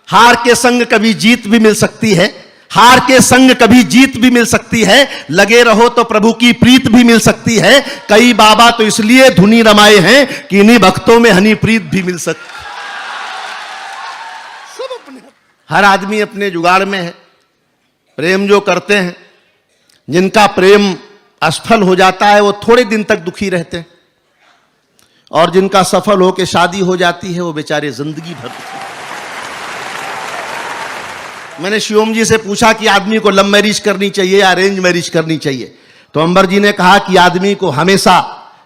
हार के संग कभी जीत भी मिल सकती है, हार के संग कभी जीत भी मिल सकती है, लगे रहो तो प्रभु की प्रीत भी मिल सकती है। कई बाबा तो इसलिए धुनी रमाए हैं कि इन्हीं भक्तों में हनी प्रीत भी मिल सकती। सब अपने, हर आदमी अपने जुगाड़ में है। प्रेम जो करते हैं, जिनका प्रेम असफल हो जाता है वो थोड़े दिन तक दुखी रहते हैं, और जिनका सफल होकर शादी हो जाती है वो बेचारे जिंदगी भर दुखी। मैंने शिवम जी से पूछा कि आदमी को लव मैरिज करनी चाहिए या अरेंज मैरिज करनी चाहिए, तो अंबर जी ने कहा कि आदमी को हमेशा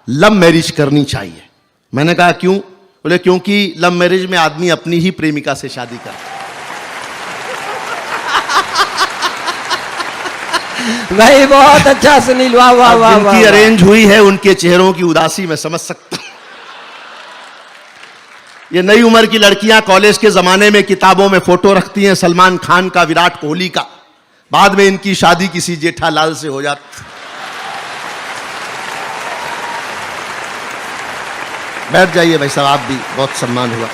लव मैरिज करनी चाहिए। मैंने कहा क्यों? बोले क्योंकि लव मैरिज में आदमी अपनी ही प्रेमिका से शादी करता है। भाई बहुत अच्छा सुनील, वाह वाह वाह। जिनकी अरेंज हुई है उनके चेहरों की उदासी मैं समझ सकता हूं। ये नई उम्र की लड़कियां कॉलेज के जमाने में किताबों में फोटो रखती हैं सलमान खान का, विराट कोहली का, बाद में इनकी शादी किसी जेठालाल से हो जाती। बैठ जाइए भाई साहब, आप भी, बहुत सम्मान हुआ।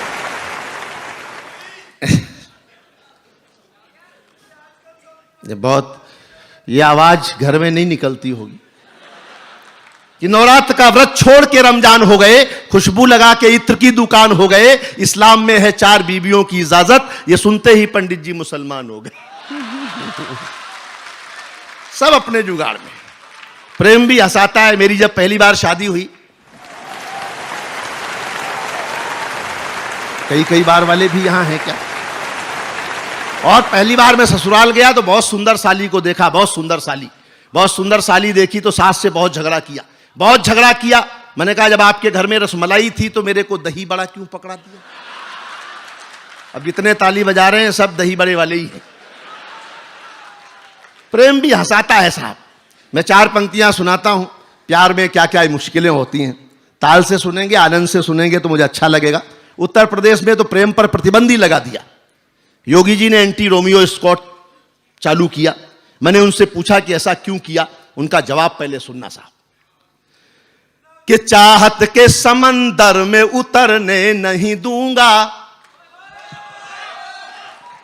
ये आवाज घर में नहीं निकलती होगी कि नवरात्र का व्रत छोड़ के रमजान हो गए, खुशबू लगा के इत्र की दुकान हो गए, इस्लाम में है 4 बीवियों की इजाजत, ये सुनते ही पंडित जी मुसलमान हो गए। सब अपने जुगाड़ में। प्रेम भी हंसाता है। मेरी जब पहली बार शादी हुई, कई बार वाले भी यहां हैं क्या, और पहली बार मैं ससुराल गया तो बहुत सुंदर साली को देखा, बहुत सुंदर साली देखी तो सास से बहुत झगड़ा किया। मैंने कहा जब आपके घर में रसमलाई थी तो मेरे को दही बड़ा क्यों पकड़ा दिया? अब जितने ताली बजा रहे हैं सब दही बड़े वाले ही हैं। प्रेम भी हंसाता है साहब। मैं 4 पंक्तियां सुनाता हूं, प्यार में क्या क्या मुश्किलें होती हैं। ताल से सुनेंगे, आनंद से सुनेंगे तो मुझे अच्छा लगेगा। उत्तर प्रदेश में तो प्रेम पर प्रतिबंध ही लगा दिया। योगी जी ने एंटी रोमियो स्क्वाड चालू किया। मैंने उनसे पूछा कि ऐसा क्यों किया? उनका जवाब पहले सुनना साहब। कि चाहत के समंदर में उतरने नहीं दूंगा,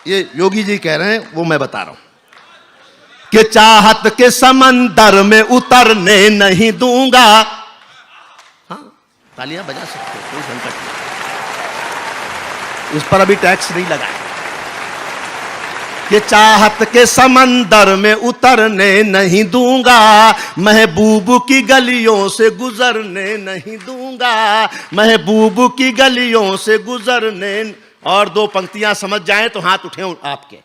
ये योगी जी कह रहे हैं, वो मैं बता रहा हूं। कि चाहत के समंदर में उतरने नहीं दूंगा। हाँ, तालियां बजा सकते हो, कोई संकट नहीं, इस पर अभी टैक्स नहीं लगा है। कि चाहत के समंदर में उतरने नहीं दूंगा, महबूब की गलियों से गुजरने नहीं दूंगा, महबूब की गलियों से गुजरने। और 2 पंक्तियां समझ जाएं तो हाथ उठे आपके।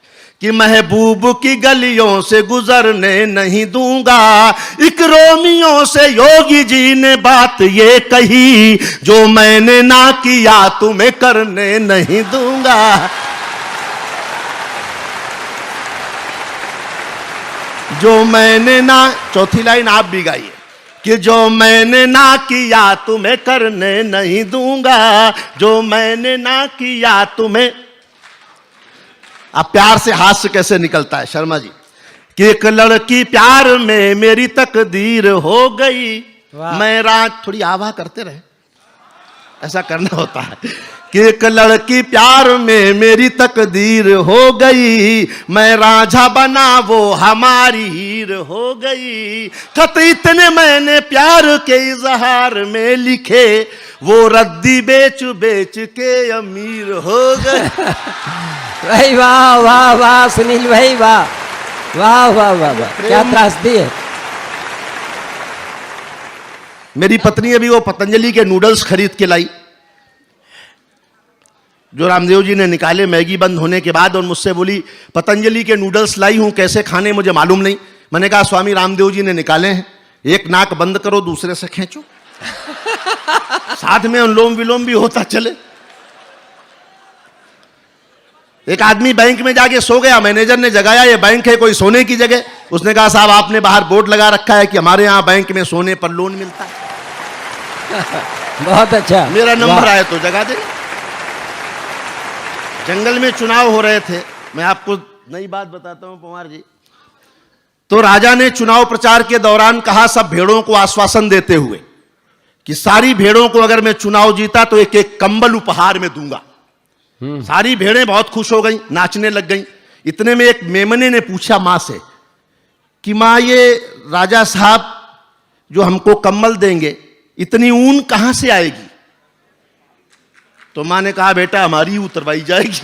कि महबूब की गलियों से गुजरने नहीं दूंगा। एक रोमियो से योगी जी ने बात ये कही, जो मैंने ना किया तुम्हें करने नहीं दूंगा। जो मैंने ना, चौथी लाइन आप भी गाइए। कि जो मैंने ना किया तुम्हें करने नहीं दूंगा, जो मैंने ना किया तुम्हें। अब प्यार से हास्य कैसे निकलता है शर्मा जी। कि एक लड़की प्यार में मेरी तकदीर हो गई, मैं रात, थोड़ी आवाज करते रहे, ऐसा करना होता है। कि एक लड़की प्यार में मेरी तकदीर हो गई, मैं राझा बना वो हमारी हीर हो गई। खत इतने मैंने प्यार के इजहार में लिखे, वो रद्दी बेच बेच के अमीर हो गए। भाई वाह वाह वाह सुनील भाई, वाह वाह वाह वाह वाह, क्या त्रासदी है। मेरी पत्नी अभी वो पतंजलि के नूडल्स खरीद के लाई जो रामदेव जी ने निकाले मैगी बंद होने के बाद, और मुझसे बोली पतंजलि के नूडल्स लाई हूं, कैसे खाने मुझे मालूम नहीं। मैंने कहा स्वामी रामदेव जी ने निकाले हैं, एक नाक बंद करो दूसरे से खींचो, साथ में अनुलोम विलोम भी होता चले। एक आदमी बैंक में जाके सो गया, मैनेजर ने जगाया, ये बैंक है कोई सोने की जगह। उसने कहा साहब आपने बाहर बोर्ड लगा रखा है कि हमारे यहां बैंक में सोने पर लोन मिलता है। बहुत अच्छा, मेरा नंबर आया तो जगा दे। जंगल में चुनाव हो रहे थे, मैं आपको नई बात बताता हूं पवार जी। तो राजा ने चुनाव प्रचार के दौरान कहा सब भेड़ों को आश्वासन देते हुए कि सारी भेड़ों को अगर मैं चुनाव जीता तो एक एक कंबल उपहार में दूंगा। सारी भेड़ें बहुत खुश हो गई, नाचने लग गई। इतने में एक मेमने ने पूछा मां से कि मां, ये राजा साहब जो हमको कम्बल देंगे, इतनी ऊन कहां से आएगी? तो मां ने कहा, बेटा हमारी उतरवाई जाएगी।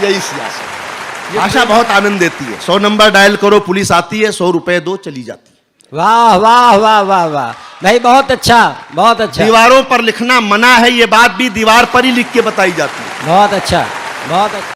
यही सियासत। भाषा बहुत आनंद देती है। 100 नंबर डायल करो, पुलिस आती है, 100 रुपए दो, चली जाती है। वाह वाह वाह वाह वाह भाई, बहुत अच्छा, बहुत अच्छा। दीवारों पर लिखना मना है, ये बात भी दीवार पर ही लिख के बताई जाती है। बहुत अच्छा, बहुत अच्छा।